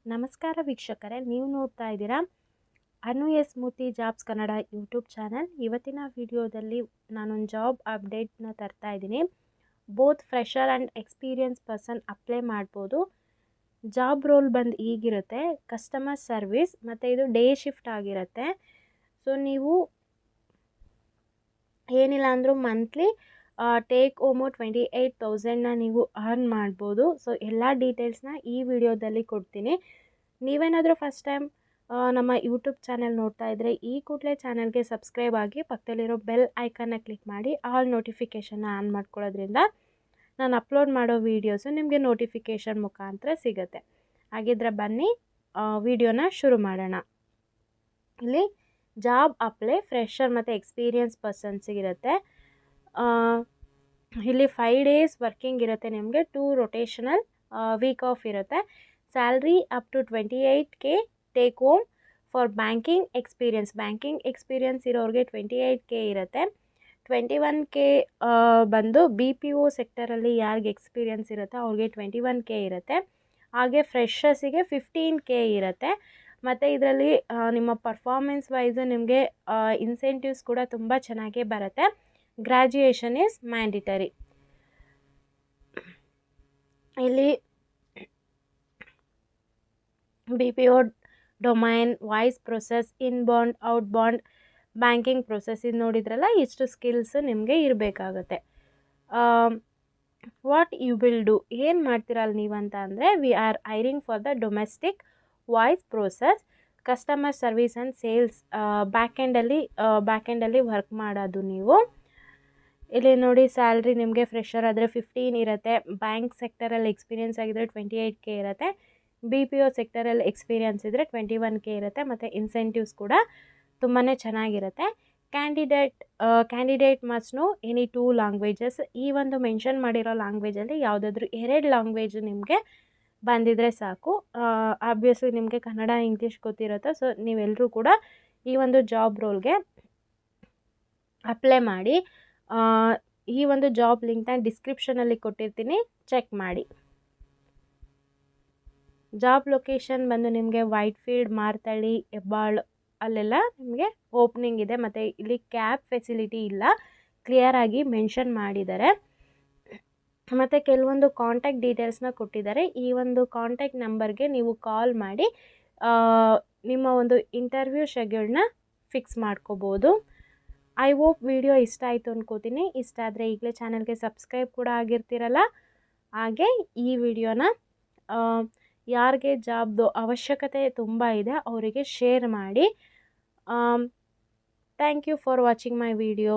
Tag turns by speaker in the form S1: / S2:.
S1: ನಮಸ್ಕಾರ ವೀಕ್ಷಕರೇ, ನೀವು ನೋಡ್ತಾ ಇದ್ದೀರಾ ಅನು ಎಸ್ ಮೂರ್ತಿ ಜಾಬ್ಸ್ ಕನ್ನಡ ಯೂಟ್ಯೂಬ್ ಚಾನಲ್. ಇವತ್ತಿನ ವಿಡಿಯೋದಲ್ಲಿ ನಾನೊಂದು ಜಾಬ್ ಅಪ್ಡೇಟ್ನ ತರ್ತಾ ಇದ್ದೀನಿ. Both fresher and experience person apply ಮಾಡ್ಬೋದು. ಜಾಬ್ ರೋಲ್ ಬಂದು ಈಗಿರುತ್ತೆ, ಕಸ್ಟಮರ್ ಸರ್ವಿಸ್, ಮತ್ತು ಇದು ಡೇ ಶಿಫ್ಟ್ ಆಗಿರುತ್ತೆ. ಸೊ ನೀವು ಏನಿಲ್ಲ ಅಂದರೂ ಮಂತ್ಲಿ ಟೇಕ್ ಹೋಮು 28,000ನ ನೀವು ಅರ್ನ್ ಮಾಡ್ಬೋದು. ಸೊ ಎಲ್ಲ ಡೀಟೇಲ್ಸ್ನ ಈ ವಿಡಿಯೋದಲ್ಲಿ ಕೊಡ್ತೀನಿ. ನೀವೇನಾದರೂ ಫಸ್ಟ್ ಟೈಮ್ ನಮ್ಮ ಯೂಟ್ಯೂಬ್ ಚಾನಲ್ ನೋಡ್ತಾ ಇದ್ದರೆ ಈ ಕೂಡಲೇ ಚಾನಲ್ಗೆ ಸಬ್ಸ್ಕ್ರೈಬ್ ಆಗಿ ಪಕ್ಕದಲ್ಲಿರೋ ಬೆಲ್ ಐಕನ್ನ ಕ್ಲಿಕ್ ಮಾಡಿ ಆಲ್ ನೋಟಿಫಿಕೇಷನ್ನ ಆನ್ ಮಾಡ್ಕೊಳ್ಳೋದ್ರಿಂದ ನಾನು ಅಪ್ಲೋಡ್ ಮಾಡೋ ವೀಡಿಯೋಸು ನಿಮಗೆ ನೋಟಿಫಿಕೇಷನ್ ಮುಖಾಂತರ ಸಿಗುತ್ತೆ. ಹಾಗಿದ್ರೆ ಬನ್ನಿ ವಿಡಿಯೋನ ಶುರು ಮಾಡೋಣ. ಇಲ್ಲಿ ಜಾಬ್ ಅಪ್ಲೈ ಫ್ರೆಷರ್ ಮತ್ತು ಎಕ್ಸ್ಪೀರಿಯನ್ಸ್ ಪರ್ಸನ್ಸಿಗಿರುತ್ತೆ. ಇಲ್ಲಿ 5 days ವರ್ಕಿಂಗ್ ಇರುತ್ತೆ. ನಿಮಗೆ 2 ರೊಟೇಷನಲ್ ವೀಕ್ ಆಫ್ ಇರುತ್ತೆ. Salary up to 28K take home for banking experience ಇರೋರಿಗೆ 28K ಇರುತ್ತೆ. 21K ಬಂದು BPO ಸೆಕ್ಟರಲ್ಲಿ ಯಾರಿಗೆ ಎಕ್ಸ್ಪೀರಿಯನ್ಸ್ ಇರುತ್ತೆ ಅವ್ರಿಗೆ 21K ಇರುತ್ತೆ. ಹಾಗೆ ಫ್ರೆಷರ್ಸಿಗೆ 15K ಇರುತ್ತೆ. ಮತ್ತು ಇದರಲ್ಲಿ ನಿಮ್ಮ ಪರ್ಫಾರ್ಮೆನ್ಸ್ ವೈಸು ನಿಮಗೆ ಇನ್ಸೆಂಟಿವ್ಸ್ ಕೂಡ ತುಂಬ ಚೆನ್ನಾಗೇ ಬರುತ್ತೆ. Graduation is mandatory. ಇಲ್ಲಿ BPO domain, voice process, inbound, ಔಟ್ಬೌಂಡ್, banking process ಇದು ನೋಡಿದ್ರಲ್ಲ, ಇಷ್ಟು ಸ್ಕಿಲ್ಸ್ ನಿಮಗೆ ಇರಬೇಕಾಗತ್ತೆ. ವಾಟ್ ಯು ವಿಲ್ ಡೂ, ಏನು ಮಾಡ್ತೀರಲ್ಲ ನೀವಂತ ಅಂದರೆ, we are hiring for the domestic voice process, customer service and sales ಬ್ಯಾಕೆಂಡಲ್ಲಿ ವರ್ಕ್ ಮಾಡೋದು ನೀವು. ಇಲ್ಲಿ ನೋಡಿ, ಸ್ಯಾಲ್ರಿ ನಿಮಗೆ ಫ್ರೆಷರ್ ಆದರೆ 15 ಇರುತ್ತೆ. ಬ್ಯಾಂಕ್ ಸೆಕ್ಟರಲ್ಲಿ ಎಕ್ಸ್ಪೀರಿಯನ್ಸ್ ಆಗಿದ್ದರೆ 28K ಇರುತ್ತೆ. BPO ಸೆಕ್ಟರಲ್ಲಿ ಎಕ್ಸ್ಪೀರಿಯನ್ಸ್ ಇದ್ದರೆ 21K ಇರುತ್ತೆ. ಮತ್ತು ಇನ್ಸೆಂಟಿವ್ಸ್ ಕೂಡ ತುಂಬಾ ಚೆನ್ನಾಗಿರುತ್ತೆ. Candidate must know any 2 languages. ಈ ಒಂದು ಮೆನ್ಷನ್ ಮಾಡಿರೋ ಲ್ಯಾಂಗ್ವೇಜಲ್ಲಿ ಯಾವುದಾದ್ರೂ 2 ಲ್ಯಾಂಗ್ವೇಜ್ ನಿಮಗೆ ಬಂದಿದ್ರೆ ಸಾಕು. ಆಬ್ವಿಯಸ್ಲಿ ನಿಮಗೆ ಕನ್ನಡ, ಇಂಗ್ಲೀಷ್ ಗೊತ್ತಿರುತ್ತೆ. ಸೊ ನೀವೆಲ್ಲರೂ ಕೂಡ ಈ ಒಂದು ಜಾಬ್ ರೋಲ್ಗೆ ಅಪ್ಲೈ ಮಾಡಿ. ಈ ಒಂದು ಜಾಬ್ ಲಿಂಕ್ನ ಡಿಸ್ಕ್ರಿಪ್ಷನಲ್ಲಿ ಕೊಟ್ಟಿರ್ತೀನಿ, ಚೆಕ್ ಮಾಡಿ. ಜಾಬ್ ಲೊಕೇಶನ್ ಬಂದು ನಿಮಗೆ ವೈಟ್ಫೀಲ್ಡ್, ಮಾರ್ತಳ್ಳಿ, ಹೆಬ್ಬಾಳು ಅಲ್ಲೆಲ್ಲ ನಿಮಗೆ ಓಪನಿಂಗ್ ಇದೆ. ಮತ್ತು ಇಲ್ಲಿ ಕ್ಯಾಬ್ ಫೆಸಿಲಿಟಿ ಇಲ್ಲ, ಕ್ಲಿಯರಾಗಿ ಮೆನ್ಷನ್ ಮಾಡಿದ್ದಾರೆ. ಮತ್ತು ಕೆಲವೊಂದು ಕಾಂಟ್ಯಾಕ್ಟ್ ಡೀಟೇಲ್ಸ್ನ ಕೊಟ್ಟಿದ್ದಾರೆ. ಈ ಒಂದು ಕಾಂಟ್ಯಾಕ್ಟ್ ನಂಬರ್ಗೆ ನೀವು ಕಾಲ್ ಮಾಡಿ ನಿಮ್ಮ ಒಂದು ಇಂಟರ್ವ್ಯೂ ಶೆಡ್ಯೂಲ್ನ ಫಿಕ್ಸ್ ಮಾಡ್ಕೋಬೋದು. ಐ ಹೋಪ್ ವಿಡಿಯೋ ಇಷ್ಟ ಆಯಿತು ಅನ್ಕೋತೀನಿ. ಇಷ್ಟ ಆದರೆ ಈಗಲೇ ಚಾನಲ್ಗೆ ಸಬ್ಸ್ಕ್ರೈಬ್ ಕೂಡ ಆಗಿರ್ತೀರಲ್ಲ. ಹಾಗೆ ಈ ವಿಡಿಯೋನ ಯಾರಿಗೆ ಜಾಬ್ದು ಅವಶ್ಯಕತೆ ತುಂಬ ಇದೆ ಅವರಿಗೆ ಶೇರ್ ಮಾಡಿ. Thank you for watching my video.